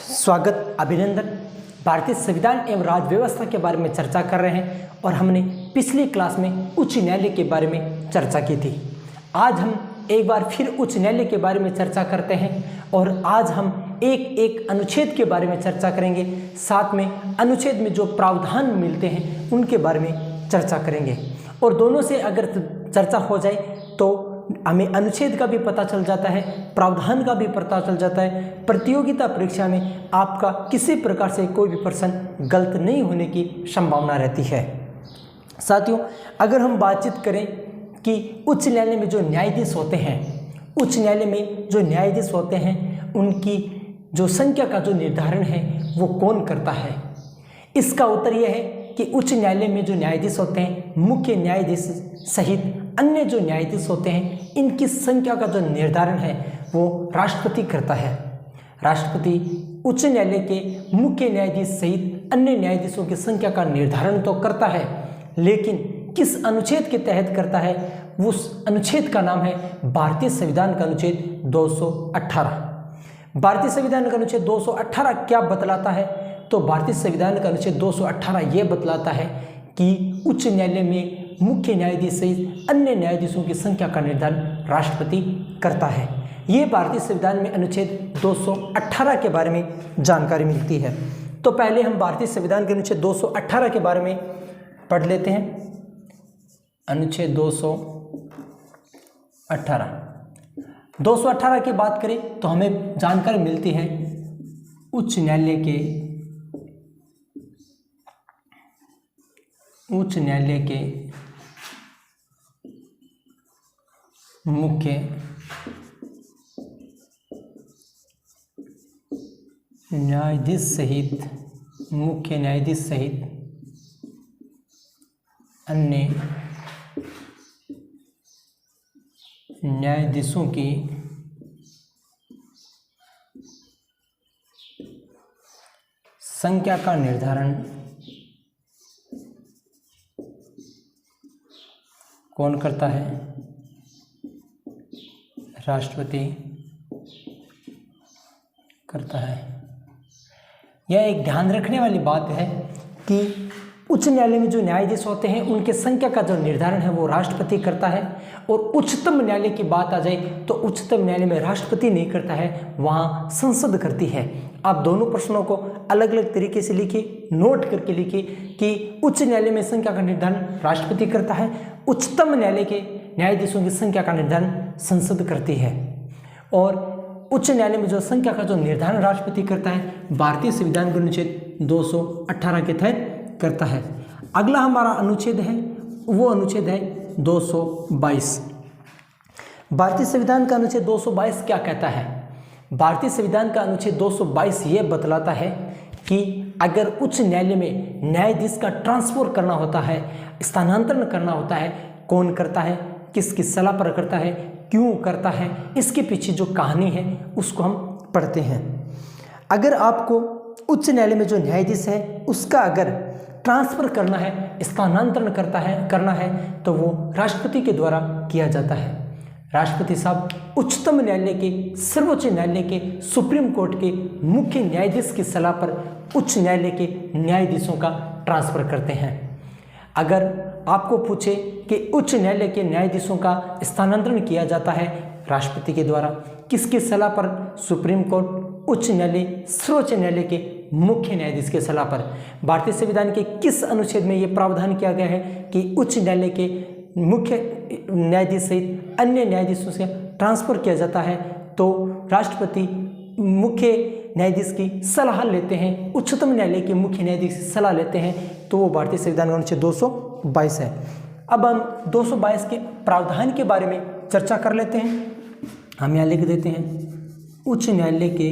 स्वागत, अभिनंदन। भारतीय संविधान एवं राज्य व्यवस्था के बारे में चर्चा कर रहे हैं और हमने पिछली क्लास में उच्च न्यायालय के बारे में चर्चा की थी। आज हम एक बार फिर उच्च न्यायालय के बारे में चर्चा करते हैं और आज हम एक एक अनुच्छेद के बारे में चर्चा करेंगे। साथ में अनुच्छेद में जो प्रावधान मिलते हैं उनके बारे में चर्चा करेंगे और दोनों से अगर चर्चा हो जाए तो हमें अनुच्छेद का भी पता चल जाता है, प्रावधान का भी पता चल जाता है। प्रतियोगिता परीक्षा में आपका किसी प्रकार से कोई भी प्रश्न गलत नहीं होने की संभावना रहती है। साथियों, अगर हम बातचीत करें कि उच्च न्यायालय में जो न्यायाधीश होते हैं, उच्च न्यायालय में जो न्यायाधीश होते हैं उनकी जो संख्या का जो निर्धारण है वो कौन करता है? इसका उत्तर यह है कि उच्च न्यायालय में जो न्यायाधीश होते हैं, मुख्य न्यायाधीश सहित अन्य जो न्यायाधीश होते हैं, इनकी संख्या का जो निर्धारण है वो राष्ट्रपति करता है। राष्ट्रपति उच्च न्यायालय के मुख्य न्यायाधीश सहित अन्य न्यायाधीशों की संख्या का निर्धारण तो करता है, लेकिन किस अनुच्छेद के तहत करता है? उस अनुच्छेद का नाम है भारतीय संविधान का अनुच्छेद 218। भारतीय संविधान का अनुच्छेद 218 क्या बतलाता है? तो भारतीय संविधान का अनुच्छेद 218 ये बतलाता है कि उच्च न्यायालय में मुख्य न्यायाधीश सहित अन्य न्यायाधीशों की संख्या का निर्धारण राष्ट्रपति करता है। ये भारतीय संविधान में अनुच्छेद 218 के बारे में जानकारी मिलती है। तो पहले हम भारतीय संविधान के अनुच्छेद 218 के बारे में पढ़ लेते हैं। अनुच्छेद 218 की बात करें तो हमें जानकारी मिलती है उच्च न्यायालय के मुख्य न्यायाधीश सहित अन्य न्यायाधीशों की संख्या का निर्धारण कौन करता है? राष्ट्रपति करता है। यह एक ध्यान रखने वाली बात है कि उच्च न्यायालय में जो न्यायाधीश होते हैं उनके संख्या का जो निर्धारण है वो राष्ट्रपति करता है और उच्चतम न्यायालय की बात आ जाए तो उच्चतम न्यायालय में राष्ट्रपति नहीं करता है, वहाँ संसद करती है। आप दोनों प्रश्नों को अलग अलग तरीके से लिखिए, नोट करके लिखिए कि उच्च न्यायालय में संख्या का निर्धारण राष्ट्रपति करता है, उच्चतम न्यायालय के न्यायाधीशों की संख्या का निर्धारण संसद करती है। और उच्च न्यायालय में जो संख्या का जो निर्धारण राष्ट्रपति करता है भारतीय संविधान के अनुच्छेद 218 के तहत करता है। अगला हमारा अनुच्छेद है वो अनुच्छेद है 222। भारतीय संविधान का अनुच्छेद 222 क्या कहता है? भारतीय संविधान का अनुच्छेद 222 ये बतलाता है कि अगर उच्च न्यायालय में न्यायाधीश का ट्रांसफर करना होता है, स्थानांतरण करना होता है, कौन करता है, किसकी सलाह पर करता है, क्यों करता है, इसके पीछे जो कहानी है उसको हम पढ़ते हैं। अगर आपको उच्च न्यायालय में जो न्यायाधीश है उसका अगर ट्रांसफर करना है, स्थानांतरण करना है तो वो राष्ट्रपति के द्वारा किया जाता है। राष्ट्रपति साहब उच्चतम न्यायालय के, सर्वोच्च न्यायालय के, सुप्रीम कोर्ट के मुख्य न्यायाधीश की सलाह पर उच्च न्यायालय के न्यायाधीशों का ट्रांसफर करते हैं। अगर आपको पूछे कि उच्च न्यायालय के न्यायाधीशों का स्थानांतरण किया जाता है राष्ट्रपति के द्वारा, किसकी सलाह पर? सुप्रीम कोर्ट, उच्च न्यायालय, सर्वोच्च न्यायालय के मुख्य न्यायाधीश के सलाह पर। भारतीय संविधान के किस अनुच्छेद में यह प्रावधान किया गया है कि उच्च न्यायालय के मुख्य न्यायाधीश सहित अन्य न्यायाधीशों से ट्रांसफर किया जाता है? तो राष्ट्रपति मुख्य न्यायाधीश की सलाह लेते हैं, उच्चतम न्यायालय के मुख्य न्यायाधीश की सलाह लेते हैं, तो वो भारतीय संविधान का अनुच्छेद 222 है। अब हम 222 के प्रावधान के बारे में चर्चा कर लेते हैं। हम यहाँ लिख देते हैं उच्च न्यायालय के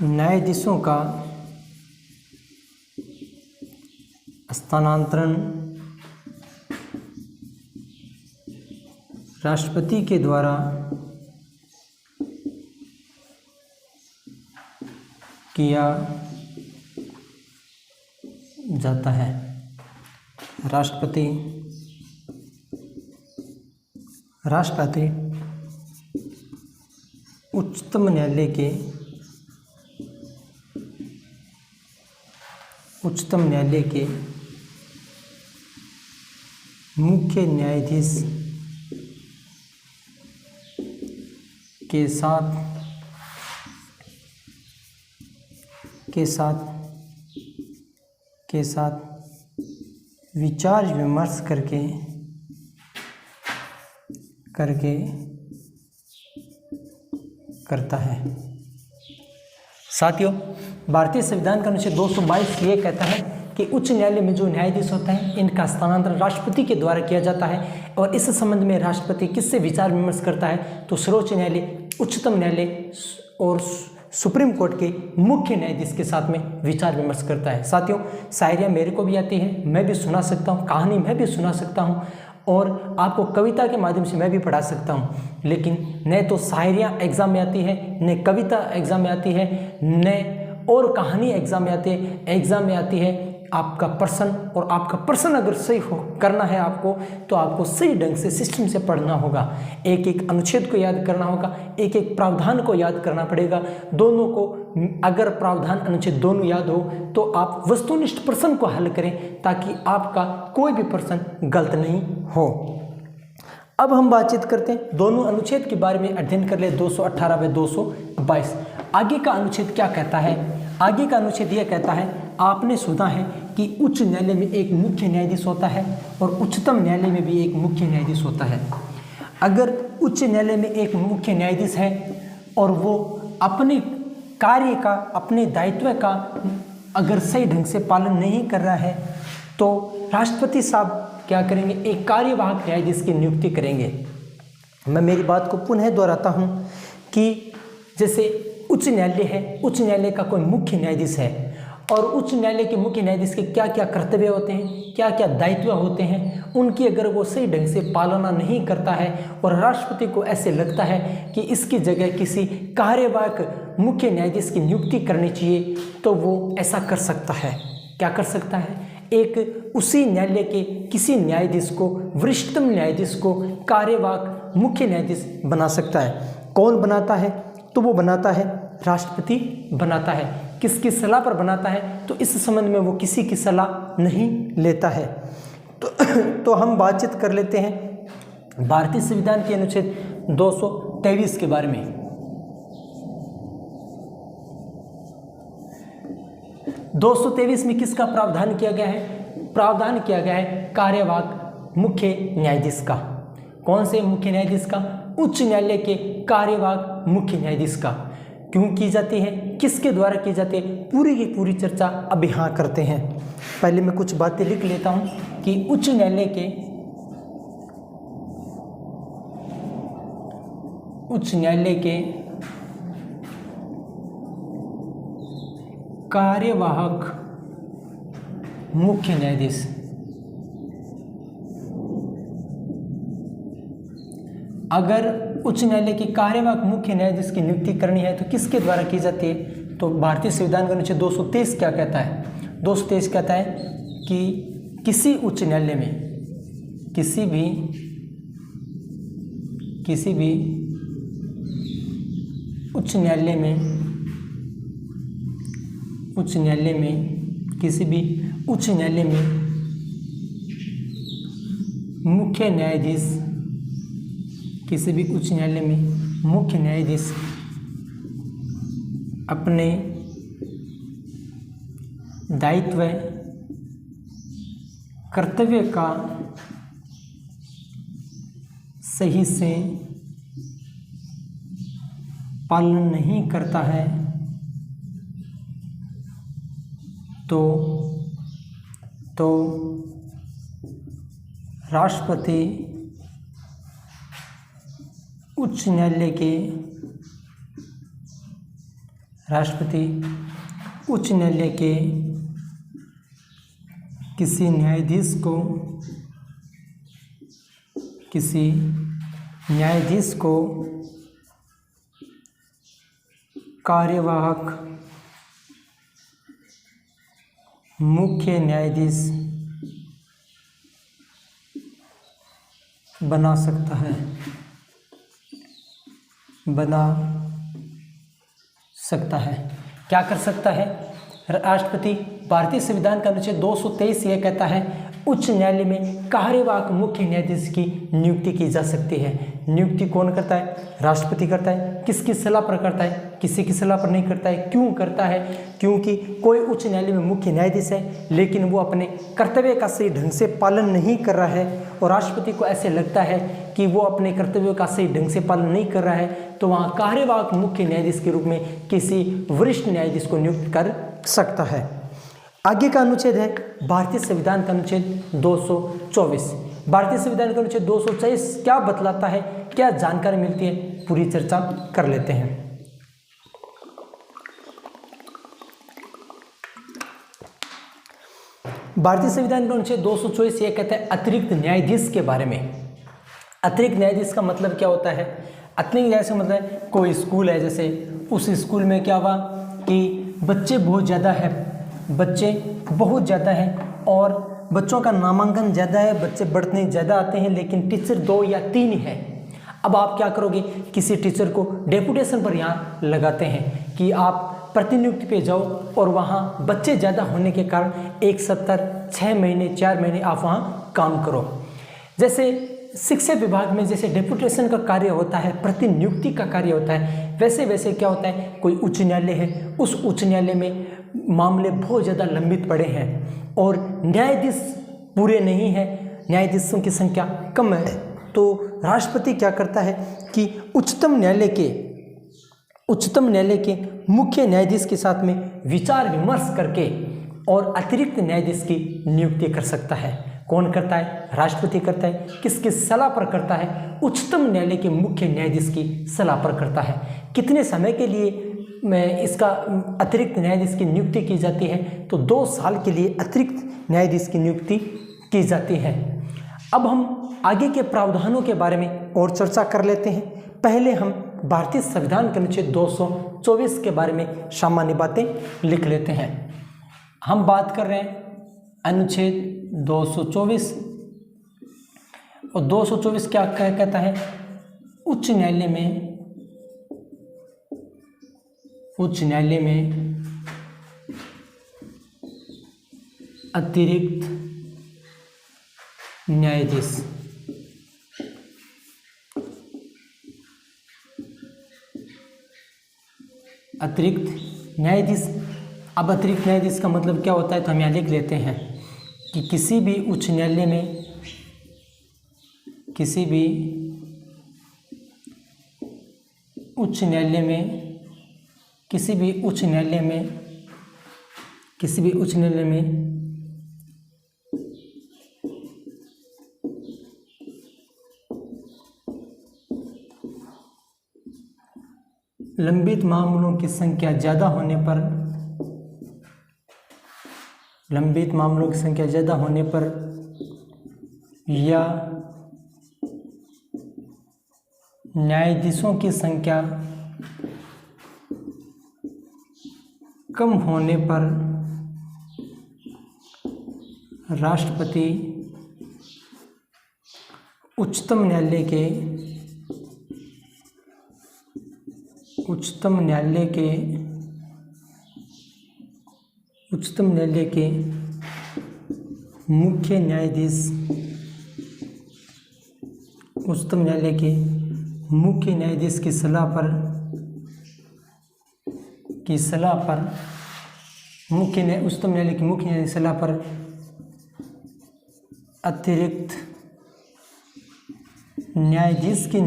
न्यायाधीशों का स्थानांतरण राष्ट्रपति के द्वारा किया जाता है। राष्ट्रपति उच्चतम न्यायालय के मुख्य न्यायाधीश के साथ विचार विमर्श करके करता है। साथियों, भारतीय संविधान का अनुच्छेद 222 ये कहता है कि उच्च न्यायालय में जो न्यायाधीश होते हैं इनका स्थानांतरण राष्ट्रपति के द्वारा किया जाता है। और इस संबंध में राष्ट्रपति किससे विचार विमर्श करता है? तो सर्वोच्च न्यायालय, उच्चतम न्यायालय और सुप्रीम कोर्ट के मुख्य न्यायाधीश के साथ में विचार विमर्श करता है। साथियों, शायरियाँ मेरे को भी आती है, मैं भी सुना सकता हूँ, कहानी मैं भी सुना सकता हूँ और आपको कविता के माध्यम से मैं भी पढ़ा सकता हूँ। लेकिन न तो शायरियाँ एग्जाम में आती है, न कविता एग्जाम में आती है, न और कहानी एग्जाम में आती है आपका प्रश्न। और आपका प्रश्न अगर सही करना है आपको, तो आपको सही ढंग से सिस्टम से पढ़ना होगा। एक एक अनुच्छेद को याद करना होगा, एक एक प्रावधान को याद करना पड़ेगा। दोनों को, अगर प्रावधान अनुच्छेद दोनों याद हो तो आप वस्तुनिष्ठ प्रश्न को हल करें, ताकि आपका कोई भी प्रश्न गलत नहीं हो। अब हम बातचीत करते हैं दोनों अनुच्छेद के बारे में, अध्ययन कर ले 218 व 222। आगे का अनुच्छेद क्या कहता है? आगे का अनुच्छेद यह कहता है, आपने सुना है कि उच्च न्यायालय में एक मुख्य न्यायाधीश होता है और उच्चतम न्यायालय में भी एक मुख्य न्यायाधीश होता है। अगर उच्च न्यायालय में एक मुख्य न्यायाधीश है और वो अपने कार्य का, अपने दायित्व का अगर सही ढंग से पालन नहीं कर रहा है, तो राष्ट्रपति साहब क्या करेंगे? एक कार्यवाहक न्यायाधीश की नियुक्ति करेंगे। मैं मेरी बात को पुनः दोहराता हूँ कि जैसे उच्च न्यायालय है, उच्च न्यायालय का कोई मुख्य न्यायाधीश है और उच्च न्यायालय के मुख्य न्यायाधीश के क्या क्या कर्तव्य होते हैं, क्या क्या दायित्व होते हैं, उनकी अगर वो सही ढंग से पालना नहीं करता है और राष्ट्रपति को ऐसे लगता है कि इसकी जगह किसी कार्यवाहक मुख्य न्यायाधीश की नियुक्ति करनी चाहिए, तो वो ऐसा कर सकता है। क्या कर सकता है? एक उसी न्यायालय के किसी न्यायाधीश को, वरिष्ठतम न्यायाधीश को कार्यवाहक मुख्य न्यायाधीश बना सकता है। कौन बनाता है? तो वो बनाता है राष्ट्रपति बनाता है। किसकी सलाह पर बनाता है? तो इस संबंध में वो किसी की सलाह नहीं लेता है। तो हम बातचीत कर लेते हैं भारतीय संविधान के अनुच्छेद 223 के बारे में। 223 में किसका प्रावधान किया गया है? प्रावधान किया गया है कार्यवाहक मुख्य न्यायाधीश का। कौन से मुख्य न्यायाधीश का? उच्च न्यायालय के कार्यवाहक मुख्य न्यायाधीश का। क्यों की जाती है? किसके द्वारा की जाती है? पूरी की पूरी चर्चा अब यहाँ करते हैं। पहले मैं कुछ बातें लिख लेता हूँ कि उच्च न्यायालय के कार्यवाहक मुख्य न्यायाधीश। अगर उच्च न्यायालय के कार्यवाहक मुख्य न्यायाधीश की नियुक्ति करनी है तो किसके द्वारा की जाती है? तो भारतीय संविधान का अनुच्छेद 223 क्या कहता है? 223 कहता है कि किसी उच्च न्यायालय में, किसी भी उच्च न्यायालय में किसी भी उच्च न्यायालय में मुख्य न्यायाधीश, किसी भी उच्च न्यायालय में मुख्य न्यायाधीश अपने दायित्व कर्तव्य का सही से पालन नहीं करता है तो राष्ट्रपति उच्च न्यायालय के किसी न्यायाधीश को कार्यवाहक मुख्य न्यायाधीश बना सकता है, बना सकता है। क्या कर सकता है राष्ट्रपति? भारतीय संविधान का अनुच्छेद 223 यह कहता है उच्च न्यायालय में कार्यवाहक मुख्य न्यायाधीश की नियुक्ति की जा सकती है। नियुक्ति कौन करता है? राष्ट्रपति करता है। किसकी सलाह पर करता है? किसी की सलाह पर नहीं करता है। क्यों करता है? क्योंकि कोई उच्च न्यायालय में मुख्य न्यायाधीश है लेकिन वो अपने कर्तव्य का सही ढंग से पालन नहीं कर रहा है और राष्ट्रपति को ऐसे लगता है कि वो अपने कर्तव्यों का सही ढंग से पालन नहीं कर रहा है, तो वहाँ कार्यवाहक मुख्य न्यायाधीश के रूप में किसी वरिष्ठ न्यायाधीश को नियुक्त कर सकता है। आगे का अनुच्छेद है भारतीय संविधान का अनुच्छेद 224। भारतीय संविधान का अनुच्छेद 224 क्या बतलाता है, क्या जानकारी मिलती है, पूरी चर्चा कर लेते हैं। भारतीय संविधान का अनुच्छेद 224 ये कहता है अतिरिक्त न्यायाधीश के बारे में। अतिरिक्त न्यायाधीश का मतलब क्या होता है? अतिरिक्त न्यायाधीश का मतलब है कोई स्कूल है, जैसे उस स्कूल में क्या हुआ कि बच्चे बहुत ज़्यादा हैं और बच्चों का नामांकन ज़्यादा है, बच्चे बढ़ते ज़्यादा आते हैं लेकिन टीचर 2 या 3 है। अब आप क्या करोगे? किसी टीचर को डेपुटेशन पर यहाँ लगाते हैं कि आप प्रतिनियुक्ति पे जाओ और वहाँ बच्चे ज़्यादा होने के कारण एक सप्ताह 6 महीने 4 महीने आप वहाँ काम करो। जैसे शिक्षा विभाग में जैसे डेपुटेशन का कार्य होता है, प्रतिनियुक्ति का कार्य होता है, वैसे क्या होता है कोई उच्च न्यायालय है, उस उच्च न्यायालय में मामले बहुत ज़्यादा लंबित पड़े हैं और न्यायाधीश पूरे नहीं हैं, न्यायाधीशों की संख्या कम है, तो राष्ट्रपति क्या करता है कि उच्चतम न्यायालय के मुख्य न्यायाधीश के साथ में विचार विमर्श करके और अतिरिक्त न्यायाधीश की नियुक्ति कर सकता है। कौन करता है? राष्ट्रपति करता है। किसकी सलाह पर करता है? उच्चतम न्यायालय के मुख्य न्यायाधीश की सलाह पर करता है। कितने समय के लिए इसका अतिरिक्त न्यायाधीश की नियुक्ति की जाती है? तो 2 साल के लिए अतिरिक्त न्यायाधीश की नियुक्ति की जाती है। अब हम आगे के प्रावधानों के बारे में और चर्चा कर लेते हैं। पहले हम भारतीय संविधान के अनुच्छेद 224 के बारे में सामान्य बातें लिख लेते हैं। हम बात कर रहे हैं अनुच्छेद 224 और 224 क्या कहता है? उच्च न्यायालय में अतिरिक्त न्यायाधीश अब अतिरिक्त न्यायाधीश का मतलब क्या होता है? तो हम यहाँ लिख लेते हैं कि किसी भी उच्च न्यायालय में लंबित मामलों की संख्या ज़्यादा होने पर या न्यायाधीशों की संख्या कम होने पर राष्ट्रपति उच्चतम न्यायालय के मुख्य न्यायाधीश की सलाह पर अतिरिक्त न्यायाधीश की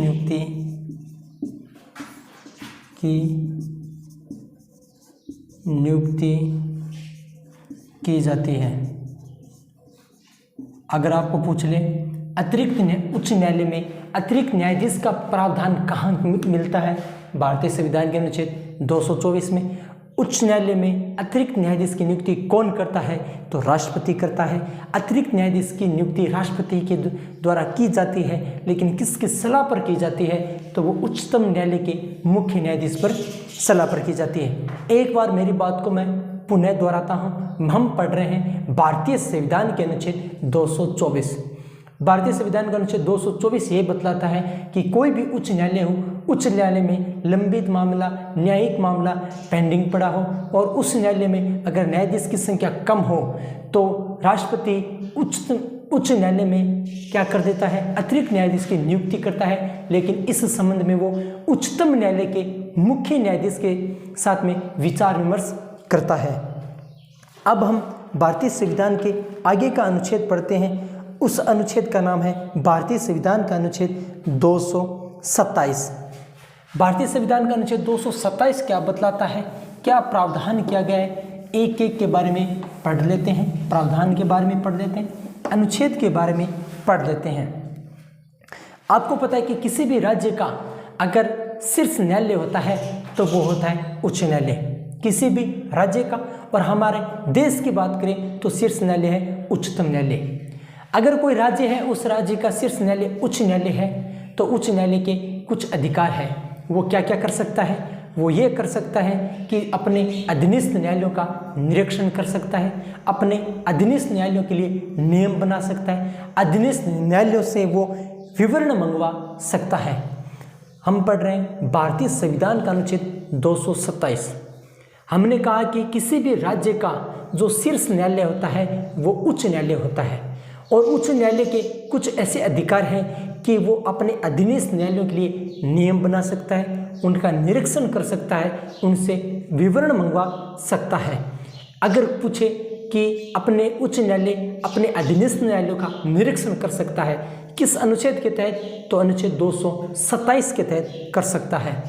नियुक्ति की जाती है। अगर आपको पूछ ले उच्च न्यायालय में अतिरिक्त न्यायाधीश का प्रावधान कहाँ मिलता है? भारतीय संविधान के अनुच्छेद 224 में। उच्च न्यायालय में अतिरिक्त न्यायाधीश की नियुक्ति कौन करता है? तो राष्ट्रपति करता है। अतिरिक्त न्यायाधीश की नियुक्ति राष्ट्रपति के द्वारा की जाती है, लेकिन किसकी सलाह पर की जाती है? तो वो उच्चतम न्यायालय के मुख्य न्यायाधीश पर सलाह पर की जाती है। एक बार मेरी बात को मैं पुनः दोहराता हूँ, हम पढ़ रहे हैं भारतीय संविधान के अनुच्छेद 224। भारतीय संविधान का अनुच्छेद 224 ये बतलाता है कि कोई भी उच्च न्यायालय हो, उच्च न्यायालय में लंबित मामला, न्यायिक मामला पेंडिंग पड़ा हो और उस न्यायालय में अगर न्यायाधीश की संख्या कम हो तो राष्ट्रपति उच्च न्यायालय में क्या कर देता है, अतिरिक्त न्यायाधीश की नियुक्ति करता है। लेकिन इस संबंध में वो उच्चतम न्यायालय के मुख्य न्यायाधीश के साथ में विचार विमर्श करता है। अब हम भारतीय संविधान के आगे का अनुच्छेद पढ़ते हैं। उस अनुच्छेद का नाम है भारतीय संविधान का अनुच्छेद 227। भारतीय संविधान का अनुच्छेद 227 क्या बतलाता है, क्या प्रावधान किया गया है, एक एक के बारे में पढ़ लेते हैं। प्रावधान के बारे में पढ़ लेते हैं, अनुच्छेद के बारे में पढ़ लेते हैं। आपको पता है कि किसी भी राज्य का अगर शीर्ष न्यायालय होता है तो वो होता है उच्च न्यायालय, किसी भी राज्य का। और हमारे देश की बात करें तो शीर्ष न्यायालय है उच्चतम न्यायालय। अगर कोई राज्य है, उस राज्य का शीर्ष न्यायालय उच्च न्यायालय है, तो उच्च न्यायालय के कुछ अधिकार है। वो क्या क्या कर सकता है, वो ये कर सकता है कि अपने अधीनस्थ न्यायालयों का निरीक्षण कर सकता है, अपने अधीनस्थ न्यायालयों के लिए नियम बना सकता है, अधीनस्थ न्यायालयों से वो विवरण मंगवा सकता है। हम पढ़ रहे हैं भारतीय संविधान का अनुच्छेद 227। हमने कहा कि किसी भी राज्य का जो शीर्ष न्यायालय होता है वो उच्च न्यायालय होता है और उच्च न्यायालय के कुछ ऐसे अधिकार हैं कि वो अपने अधीनस्थ न्यायालयों के लिए नियम बना सकता है, उनका निरीक्षण कर सकता है, उनसे विवरण मंगवा सकता है। अगर पूछे कि अपने उच्च न्यायालय अपने अधीनस्थ न्यायालयों का निरीक्षण कर सकता है किस अनुच्छेद के तहत, तो अनुच्छेद 227 के तहत कर सकता है।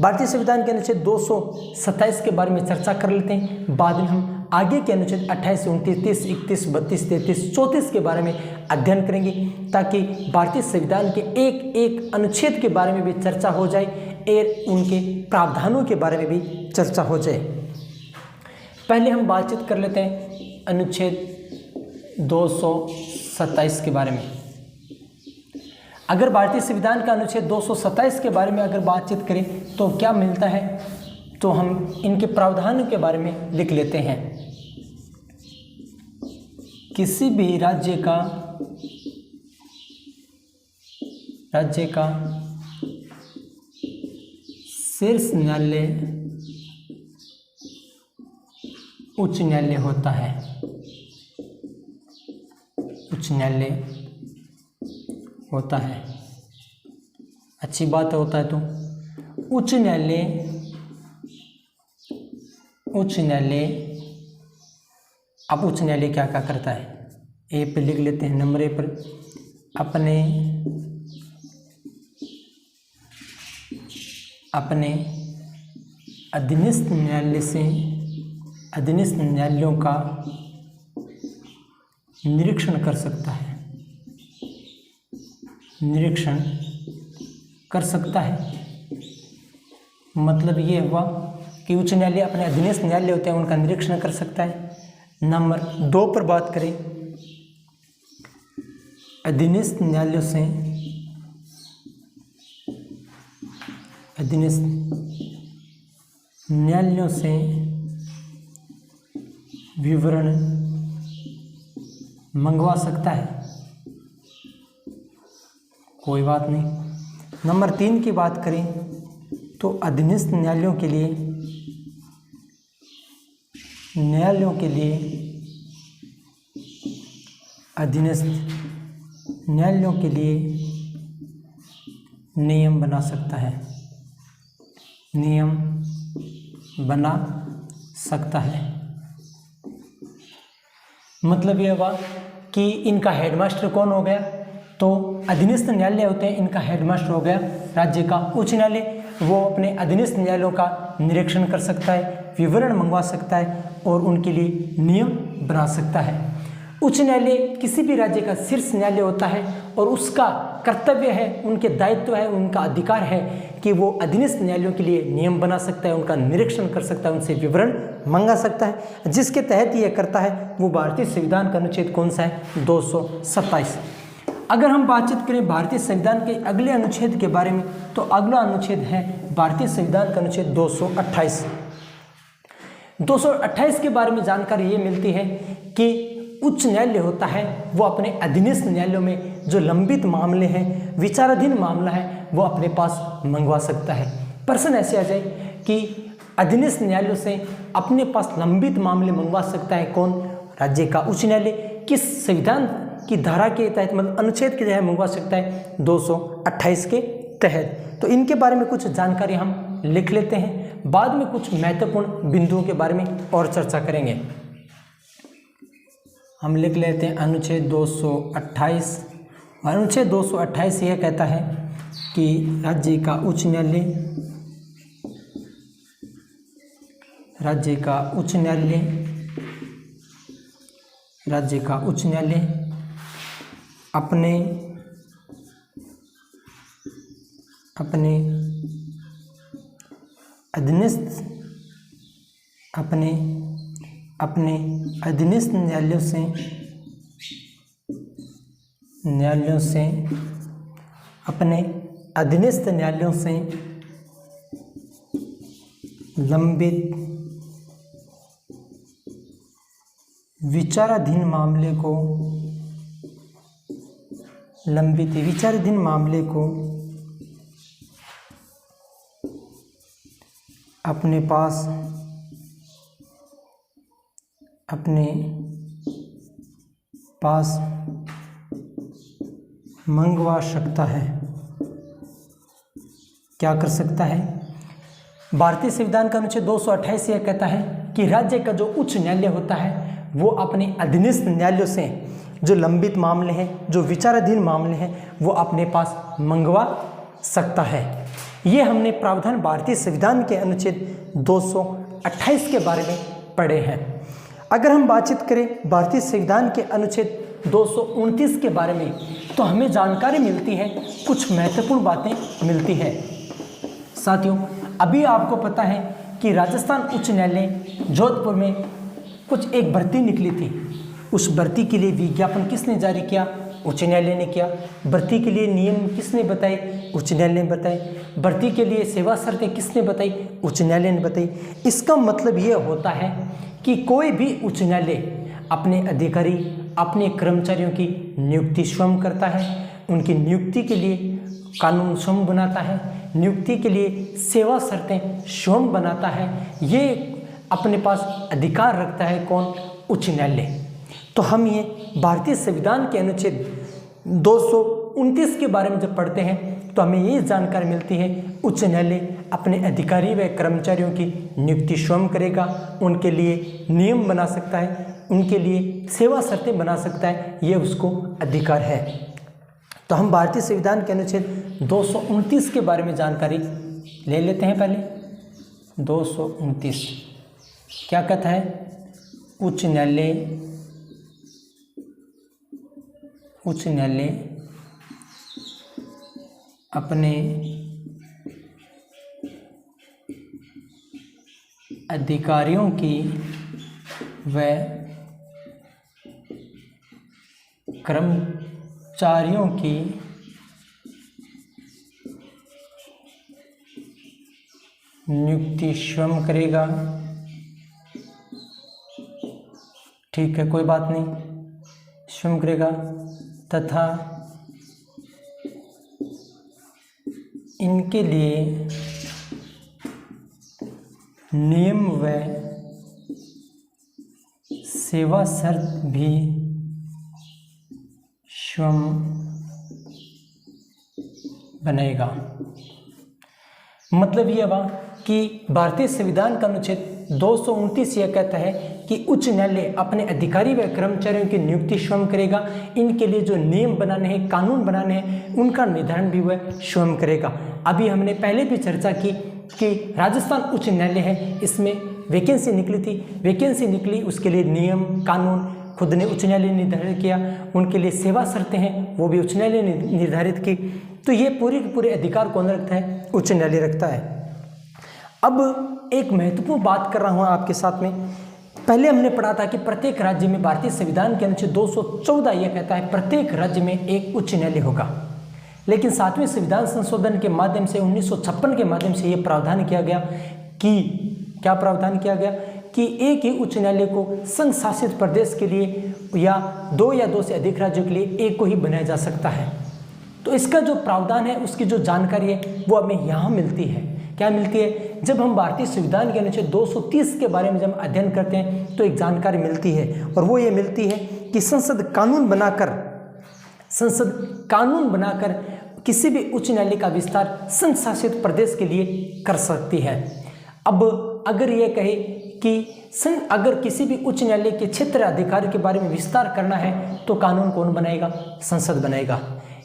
भारतीय संविधान के अनुच्छेद 227 के बारे में चर्चा कर लेते हैं, बाद में हम आगे के अनुच्छेद 28, 29, 30, 31, 32, 33, 34 के बारे में अध्ययन करेंगे ताकि भारतीय संविधान के एक एक अनुच्छेद के बारे में भी चर्चा हो जाए और उनके प्रावधानों के बारे में भी चर्चा हो जाए। पहले हम बातचीत कर लेते हैं अनुच्छेद 227 के बारे में। अगर भारतीय संविधान का अनुच्छेद 227 के बारे में अगर बातचीत करें तो क्या मिलता है, तो हम इनके प्रावधानों के बारे में लिख लेते हैं। किसी भी राज्य का शीर्ष न्यायालय उच्च न्यायालय होता है, उच्च न्यायालय होता है। अच्छी बात होता है। तो उच्च न्यायालय अब उच्च न्यायालय क्या क्या करता है, ए पे लिख लेते हैं, नंबर ए पर अपने अधीनस्थ न्यायालयों का निरीक्षण कर सकता है, मतलब ये हुआ कि उच्च न्यायालय अपने अधीनस्थ न्यायालय होते हैं उनका निरीक्षण कर सकता है। नंबर 2 पर बात करें, अधीनस्थ न्यायालयों से विवरण मंगवा सकता है, कोई बात नहीं। नंबर 3 की बात करें तो अधीनस्थ न्यायालयों के लिए नियम बना सकता है, मतलब ये हुआ कि इनका हेडमास्टर कौन हो गया, तो अधीनस्थ न्यायालय होते हैं, इनका हेडमास्टर हो गया राज्य का उच्च न्यायालय। वो अपने अधीनस्थ न्यायालयों का निरीक्षण कर सकता है, विवरण मंगवा सकता है और उनके लिए नियम बना सकता है। उच्च न्यायालय किसी भी राज्य का शीर्ष न्यायालय होता है और उसका कर्तव्य है, उनके दायित्व है, उनका अधिकार है कि वो अधीनस्थ न्यायालयों के लिए नियम बना सकता है, उनका निरीक्षण कर सकता है, उनसे विवरण मंगा सकता है। जिसके तहत ये करता है वो भारतीय संविधान का अनुच्छेद कौन सा है, 227। अगर हम बातचीत करें भारतीय संविधान के अगले अनुच्छेद के बारे में, तो अगला अनुच्छेद है भारतीय संविधान का अनुच्छेद 228। 228 के बारे में जानकारी ये मिलती है कि उच्च न्यायालय होता है वो अपने अधीनस्थ न्यायालयों में जो लंबित मामले हैं, विचाराधीन मामला है, वो अपने पास मंगवा सकता है। प्रश्न ऐसे आ जाए कि अधीनस्थ न्यायालयों से अपने पास लंबित मामले मंगवा सकता है कौन? राज्य का उच्च न्यायालय। किस संविधान की धारा के तहत, मतलब अनुच्छेद के तहत मंगवा सकता है? 228 के तहत। तो इनके बारे में कुछ जानकारी हम लिख लेते हैं, बाद में कुछ महत्वपूर्ण बिंदुओं के बारे में और चर्चा करेंगे। हम लिख लेते हैं अनुच्छेद 228। अनुच्छेद 228 यह कहता है कि राज्य का उच्च न्यायालय अपने अधीनस्थ न्यायालयों से लंबित विचाराधीन मामले को अपने पास मंगवा सकता है। क्या कर सकता है? भारतीय संविधान का अनुच्छेद 228 यह कहता है कि राज्य का जो उच्च न्यायालय होता है वो अपने अधीनस्थ न्यायालयों से जो लंबित मामले हैं, जो विचाराधीन मामले हैं, वो अपने पास मंगवा सकता है। ये हमने प्रावधान भारतीय संविधान के अनुच्छेद 228 के बारे में पढ़े हैं। अगर हम बातचीत करें भारतीय संविधान के अनुच्छेद 229 के बारे में, तो हमें जानकारी मिलती है, कुछ महत्वपूर्ण बातें मिलती है। साथियों, अभी आपको पता है कि राजस्थान उच्च न्यायालय जोधपुर में कुछ एक भर्ती निकली थी। उस भर्ती के लिए विज्ञापन किसने जारी किया? उच्च न्यायालय ने किया। भर्ती के लिए नियम किसने बताए? उच्च न्यायालय ने बताए। भर्ती के लिए सेवा शर्तें किसने बताई? उच्च न्यायालय ने बताई। इसका मतलब यह होता है कि कोई भी उच्च न्यायालय अपने अधिकारी, अपने कर्मचारियों की नियुक्ति स्वयं करता है। उनकी नियुक्ति के लिए कानून स्वयं बनाता है, नियुक्ति के लिए सेवा शर्तें स्वयं बनाता है। ये अपने पास अधिकार रखता है कौन? उच्च न्यायालय। तो हम ये भारतीय संविधान के अनुच्छेद 229 के बारे में जब पढ़ते हैं तो हमें ये जानकारी मिलती है, उच्च न्यायालय अपने अधिकारी व कर्मचारियों की नियुक्ति स्वयं करेगा, उनके लिए नियम बना सकता है, उनके लिए सेवा शर्तें बना सकता है, ये उसको अधिकार है। तो हम भारतीय संविधान के अनुच्छेद 229 के बारे में जानकारी ले लेते हैं। पहले 229 क्या कहता है? उच्च न्यायालय अपने अधिकारियों की व कर्मचारियों की नियुक्ति स्वयं करेगा। ठीक है, कोई बात नहीं, स्वयं करेगा तथा इनके लिए नियम व सेवा शर्त भी स्वयं बनाएगा। मतलब यह हुआ कि भारतीय संविधान का अनुच्छेद 229 यह कहता है कि उच्च न्यायालय अपने अधिकारी व कर्मचारियों की नियुक्ति स्वयं करेगा। इनके लिए जो नियम बनाने हैं, कानून बनाने हैं, उनका निर्धारण भी वह स्वयं करेगा। अभी हमने पहले भी चर्चा की कि राजस्थान उच्च न्यायालय है, इसमें वैकेंसी निकली थी। वैकेंसी निकली, उसके लिए नियम कानून खुद ने उच्च न्यायालय ने निर्धारित किया। उनके लिए सेवा शर्तें हैं, वो भी उच्च न्यायालय ने निर्धारित की। तो ये पूरे के पूरे अधिकार कौन रखता है? उच्च न्यायालय रखता है। अब एक महत्वपूर्ण बात कर रहा हूँ आपके साथ में। पहले हमने पढ़ा था कि प्रत्येक राज्य में भारतीय संविधान के अनुच्छेद 214 यह कहता है प्रत्येक राज्य में एक उच्च न्यायालय होगा। लेकिन 7वें संविधान संशोधन के माध्यम से 1956 के माध्यम से यह प्रावधान किया गया कि क्या प्रावधान किया गया कि एक ही उच्च न्यायालय को संघ शासित प्रदेश के लिए या दो से अधिक राज्यों के लिए एक को ही बनाया जा सकता है। तो इसका जो प्रावधान है, उसकी जो जानकारी है वो हमें यहाँ मिलती है। क्या मिलती है? जब हम भारतीय संविधान के अनुच्छेद 230 के बारे में जब अध्ययन करते हैं तो एक जानकारी मिलती है, और वो ये मिलती है कि संसद कानून बनाकर किसी भी उच्च न्यायालय का विस्तार संघ शासित प्रदेश के लिए कर सकती है। अब अगर ये कहे कि अगर किसी भी उच्च न्यायालय के क्षेत्र अधिकार के बारे में विस्तार करना है तो कानून कौन बनाएगा? संसद बनाएगा।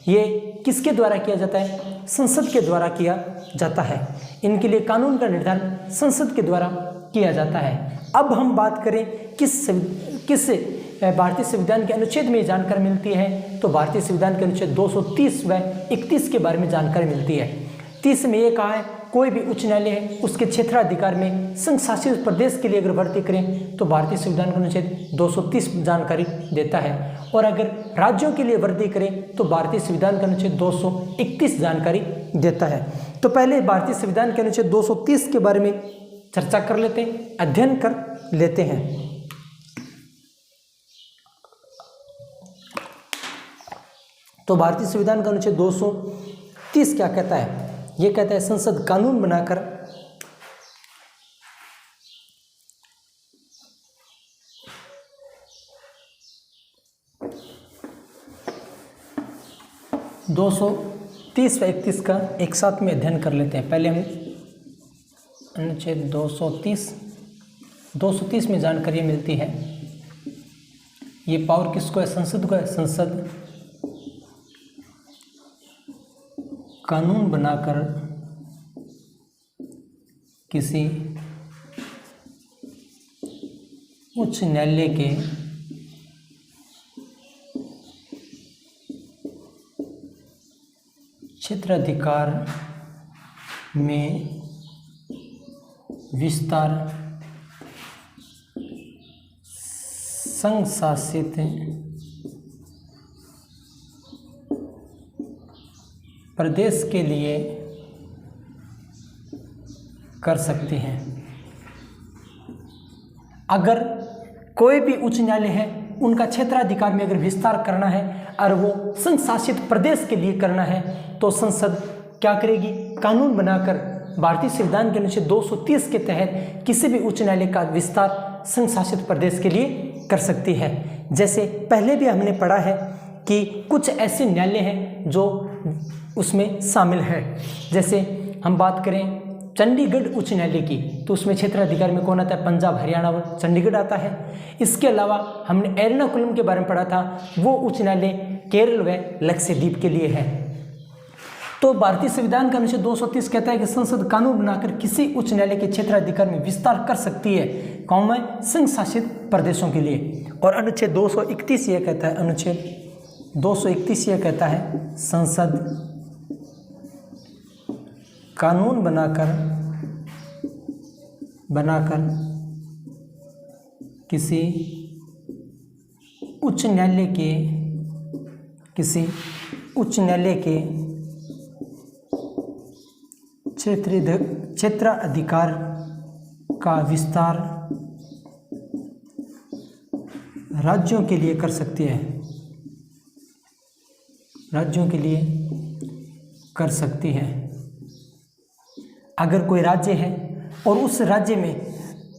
ये किसके द्वारा किया जाता है? संसद के द्वारा किया जाता है। इनके लिए कानून का निर्धारण संसद के द्वारा किया जाता है। अब हम बात करें किस भारतीय संविधान के अनुच्छेद में जानकारी मिलती है, तो भारतीय संविधान के अनुच्छेद 230 व 31 के बारे में जानकारी मिलती है। 30 में ये कहा है, कोई भी उच्च न्यायालय है उसके क्षेत्राधिकार में संघ शासित प्रदेश के लिए अगर भर्ती करें तो भारतीय संविधान का अनुच्छेद 230 जानकारी देता है, और अगर राज्यों के लिए भर्ती करें तो भारतीय संविधान का अनुच्छेद 231 जानकारी देता है। तो पहले भारतीय संविधान के अनुच्छेद 230 के बारे में चर्चा कर लेते हैं, अध्ययन कर लेते हैं। तो भारतीय संविधान का अनुच्छेद 230 क्या कहता है? ये कहता है संसद कानून बनाकर दो 230 व 31 का एक साथ में अध्ययन कर लेते हैं। पहले हम अनुच्छेद 230 में जानकारी मिलती है। ये पावर किसको है? संसद को है। संसद कानून बनाकर किसी उच्च न्यायालय के क्षेत्राधिकार में विस्तार संघ शासित प्रदेश के लिए कर सकते हैं। अगर कोई भी उच्च न्यायालय है उनका क्षेत्राधिकार में अगर विस्तार करना है और वो संघ शासित प्रदेश के लिए करना है तो संसद क्या करेगी? कानून बनाकर भारतीय संविधान के अनुच्छेद 230 के तहत किसी भी उच्च न्यायालय का विस्तार संघ शासित प्रदेश के लिए कर सकती है। जैसे पहले भी हमने पढ़ा है कि कुछ ऐसे न्यायालय हैं जो उसमें शामिल है। जैसे हम बात करें चंडीगढ़ उच्च न्यायालय की, तो उसमें क्षेत्राधिकार में कौन आता है? पंजाब, हरियाणा और चंडीगढ़ आता है। इसके अलावा हमने एर्नाकुलम के बारे में पढ़ा था, वो उच्च न्यायालय केरल व लक्षद्वीप के लिए है। तो भारतीय संविधान का अनुच्छेद 230 कहता है कि संसद कानून बनाकर किसी उच्च न्यायालय के क्षेत्राधिकार में विस्तार कर सकती है, कौन में? संघ शासित प्रदेशों के लिए। और अनुच्छेद 231 ये कहता है, अनुच्छेद 231 ये कहता है संसद कानून बनाकर किसी उच्च न्यायालय के क्षेत्राधिकार का विस्तार राज्यों के लिए कर सकती है, राज्यों के लिए कर सकती है। अगर कोई राज्य है और उस राज्य में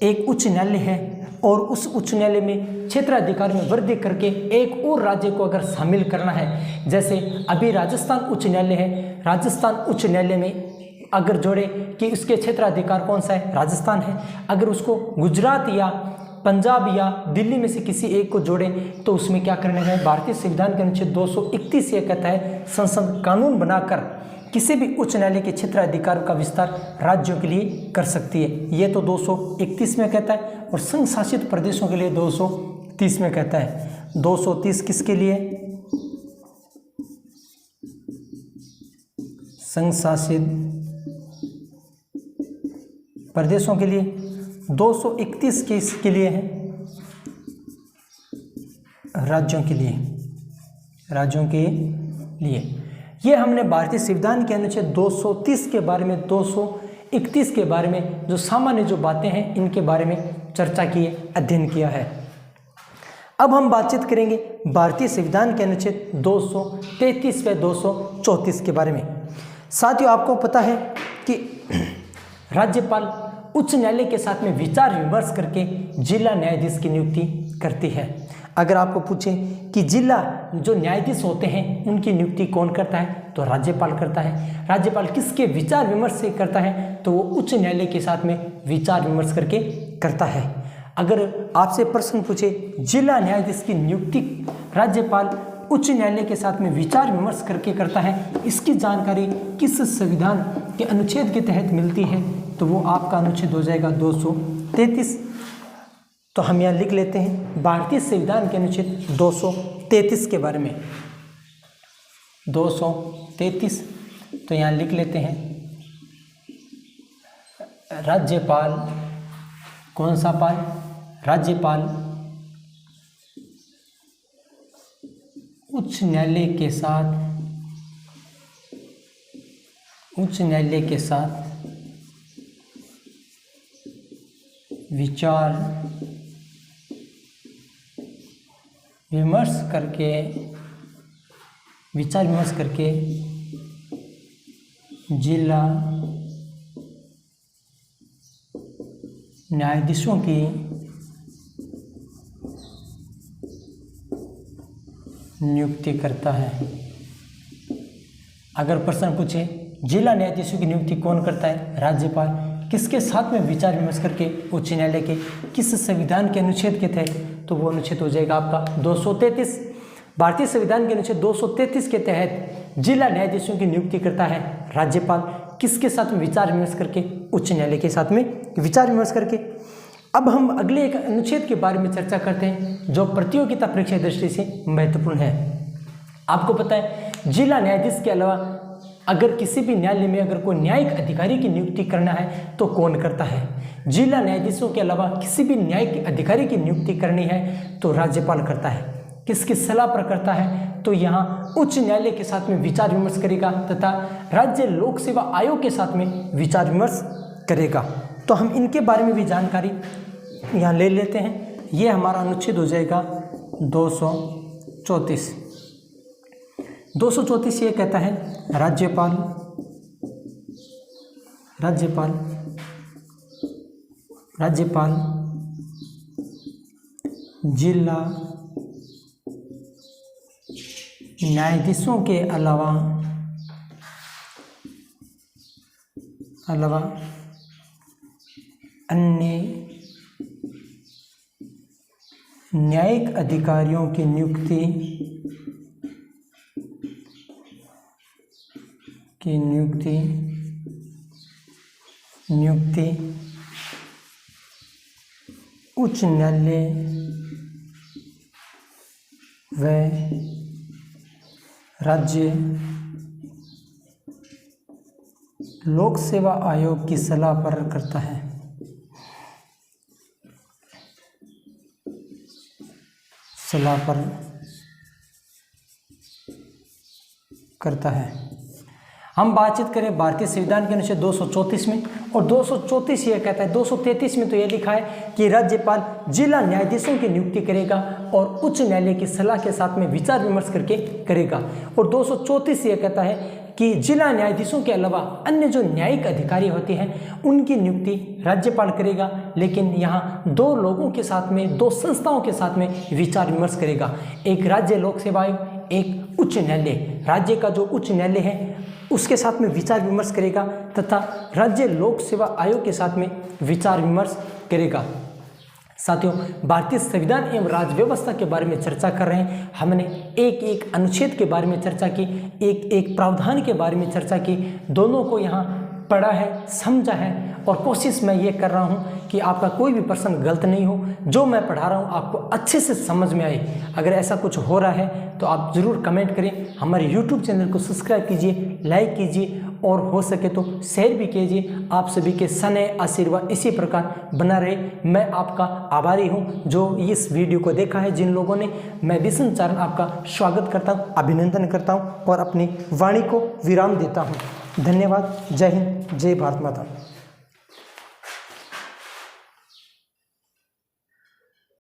एक उच्च न्यायालय है और उस उच्च न्यायालय में क्षेत्राधिकार में वृद्धि करके एक और राज्य को अगर शामिल करना है, जैसे अभी राजस्थान उच्च न्यायालय है, राजस्थान उच्च न्यायालय में अगर जोड़े कि उसके क्षेत्राधिकार कौन सा है? राजस्थान है। अगर उसको गुजरात या पंजाब या दिल्ली में से किसी एक को जोड़े तो उसमें क्या करना है? भारतीय संविधान के अनुच्छेद 231 ये कहता है संसद कानून बनाकर किसी भी उच्च न्यायालय के क्षेत्राधिकार का विस्तार राज्यों के लिए कर सकती है। ये तो 231 में कहता है, और संघ शासित प्रदेशों के लिए 230 में कहता है। 230 किसके लिए? संघ शासित प्रदेशों के लिए। 231 किसके लिए है? राज्यों के लिए, राज्यों के लिए। ये हमने भारतीय संविधान के अनुच्छेद 230 के बारे में, 231 के बारे में जो सामान्य जो बातें हैं इनके बारे में चर्चा की है, अध्ययन किया है। अब हम बातचीत करेंगे भारतीय संविधान के अनुच्छेद 233 व 234 के बारे में। साथियों, आपको पता है कि राज्यपाल उच्च न्यायालय के साथ में विचार विमर्श करके जिला न्यायाधीश की नियुक्ति करती है। अगर आपको पूछें कि जिला जो न्यायाधीश होते हैं उनकी नियुक्ति कौन करता है, तो राज्यपाल करता है। राज्यपाल किसके विचार विमर्श से करता है, तो वो उच्च न्यायालय के साथ में विचार विमर्श करके करता है। अगर आपसे प्रश्न पूछे जिला न्यायाधीश की नियुक्ति राज्यपाल उच्च न्यायालय के साथ में विचार विमर्श करके करता है, इसकी जानकारी किस संविधान के अनुच्छेद के तहत मिलती है, तो वो आपका अनुच्छेद हो जाएगा 233। तो हम यहाँ लिख लेते हैं भारतीय संविधान के अनुच्छेद 233 के बारे में। 233 तो यहाँ लिख लेते हैं राज्यपाल, कौन सा पाल, राज्यपाल उच्च न्यायालय के साथ विचार विमर्श करके जिला न्यायाधीशों की नियुक्ति करता है। अगर प्रश्न पूछे जिला न्यायाधीशों की नियुक्ति कौन करता है, राज्यपाल, किसके साथ में विचार विमर्श करके उच्च न्यायालय के किस संविधान के अनुच्छेद के तहत, तो वो अनुच्छेद हो जाएगा आपका 233। भारतीय संविधान के अनुच्छेद 233 के तहत जिला न्यायाधीशों की नियुक्ति करता है राज्यपाल, किसके साथ में विचार विमर्श करके, उच्च न्यायालय के साथ में विचार विमर्श करके। अब हम अगले एक अनुच्छेद के बारे में चर्चा करते हैं जो प्रतियोगिता परीक्षा दृष्टि से महत्वपूर्ण है। आपको पता है जिला न्यायाधीश के अलावा अगर किसी भी न्यायालय में अगर कोई न्यायिक अधिकारी की नियुक्ति करना है तो कौन करता है। जिला न्यायाधीशों के अलावा किसी भी न्यायिक अधिकारी की नियुक्ति करनी है तो राज्यपाल करता है। किसकी सलाह पर करता है, तो यहाँ उच्च न्यायालय के साथ में विचार विमर्श करेगा तथा राज्य लोक सेवा आयोग के साथ में विचार विमर्श करेगा। तो हम इनके बारे में भी जानकारी यहाँ ले लेते हैं। ये हमारा अनुच्छेद हो जाएगा 234। 234 ये कहता है राज्यपाल जिला न्यायाधीशों के अलावा अन्य न्यायिक अधिकारियों की नियुक्ति उच्च न्यायालय व राज्य लोक सेवा आयोग की सलाह पर करता है। हम बातचीत करें भारतीय संविधान के अनुच्छेद 234 में, और 234 ये कहता है, 233 में तो ये लिखा है कि राज्यपाल जिला न्यायाधीशों की नियुक्ति करेगा और उच्च न्यायालय की सलाह के साथ में विचार विमर्श करके करेगा। और 234 ये कहता है कि जिला न्यायाधीशों के अलावा अन्य जो न्यायिक अधिकारी होते हैं उनकी नियुक्ति राज्यपाल करेगा, लेकिन यहाँ दो लोगों के साथ में, दो संस्थाओं के साथ में विचार विमर्श करेगा। एक राज्य लोक सेवा आयोग, एक उच्च न्यायालय। राज्य का जो उच्च न्यायालय है उसके साथ में विचार विमर्श करेगा तथा राज्य लोक सेवा आयोग के साथ में विचार विमर्श करेगा। साथियों, भारतीय संविधान एवं राज्य व्यवस्था के बारे में चर्चा कर रहे हैं। हमने एक एक अनुच्छेद के बारे में चर्चा की, एक एक प्रावधान के बारे में चर्चा की, दोनों को यहाँ पढ़ा है, समझा है, और कोशिश मैं ये कर रहा हूँ कि आपका कोई भी प्रश्न गलत नहीं हो, जो मैं पढ़ा रहा हूँ आपको अच्छे से समझ में आए। अगर ऐसा कुछ हो रहा है तो आप ज़रूर कमेंट करें, हमारे YouTube चैनल को सब्सक्राइब कीजिए, लाइक कीजिए और हो सके तो शेयर भी कीजिए। आप सभी के स्नेह आशीर्वाद इसी प्रकार बना रहे। मैं आपका आभारी हूँ जो इस वीडियो को देखा है। जिन लोगों ने, मैं विष्णु चरण आपका स्वागत करता हूँ, अभिनंदन करता हूँ और अपनी वाणी को विराम देता हूँ। धन्यवाद। जय हिंद, जय भारत माता।